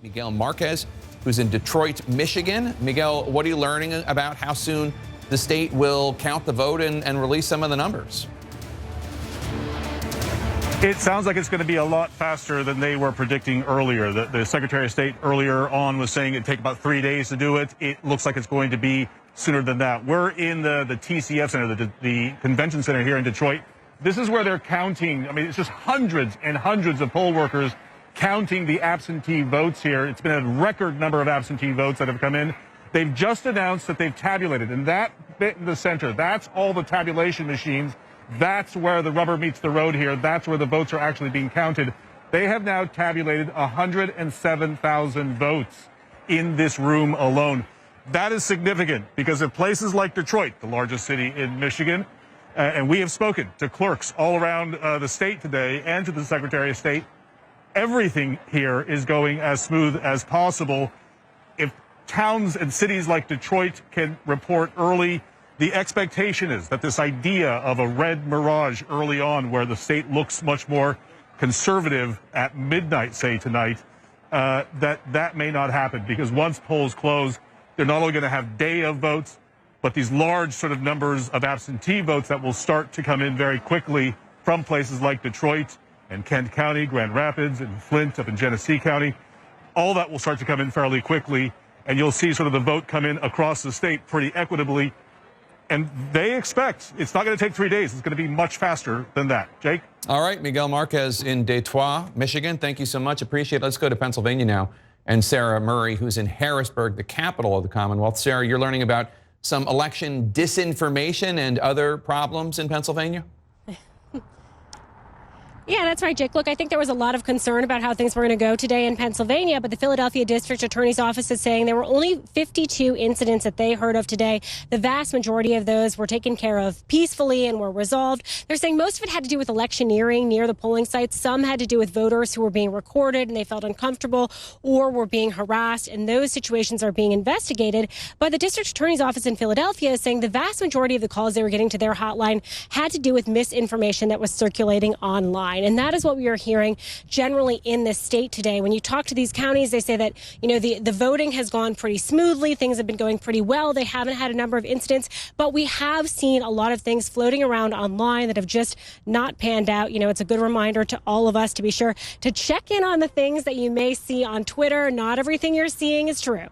Miguel Marquez, who's in Detroit, Michigan. Miguel, what are you learning about how soon the state will count the vote and release some of the numbers? It sounds like it's going to be a lot faster than they were predicting earlier. The Secretary of State earlier on was saying it'd take about 3 days to do it. It looks like it's going to be sooner than that. We're in the TCF Center, the convention center here in Detroit. This is where they're counting. I mean, it's just hundreds and hundreds of poll workers counting the absentee votes here. It's been a record number of absentee votes that have come in. They've just announced that they've tabulated, and that bit in the center, that's all the tabulation machines. That's where the rubber meets the road here. That's where the votes are actually being counted. They have now tabulated 107,000 votes in this room alone. That is significant because if places like Detroit, the largest city in Michigan, and we have spoken to clerks all around the state today and to the Secretary of State, everything here is going as smooth as possible. If towns and cities like Detroit can report early, the expectation is that this idea of a red mirage early on where the state looks much more conservative at midnight, say tonight, that may not happen because once polls close, they're not only going to have day of votes, but these large sort of numbers of absentee votes that will start to come in very quickly from places like Detroit and Kent County, Grand Rapids, and Flint up in Genesee County. All that will start to come in fairly quickly, and you'll see sort of the vote come in across the state pretty equitably. And they expect it's not going to take 3 days. It's going to be much faster than that. Jake? All right, Miguel Marquez in Detroit, Michigan. Thank you so much. Appreciate it. Let's go to Pennsylvania now. And Sarah Murray, who's in Harrisburg, the capital of the Commonwealth. Sarah, you're learning about some election disinformation and other problems in Pennsylvania? Yeah, that's right, Jake. Look, I think there was a lot of concern about how things were going to go today in Pennsylvania, but the Philadelphia District Attorney's Office is saying there were only 52 incidents that they heard of today. The vast majority of those were taken care of peacefully and were resolved. They're saying most of it had to do with electioneering near the polling sites. Some had to do with voters who were being recorded and they felt uncomfortable or were being harassed, and those situations are being investigated. But the District Attorney's Office in Philadelphia is saying the vast majority of the calls they were getting to their hotline had to do with misinformation that was circulating online. And that is what we are hearing generally in this state today. When you talk to these counties, they say that, the voting has gone pretty smoothly. Things have been going pretty well. They haven't had a number of incidents, but we have seen a lot of things floating around online that have just not panned out. It's a good reminder to all of us to be sure to check in on the things that you may see on Twitter. Not everything you're seeing is true.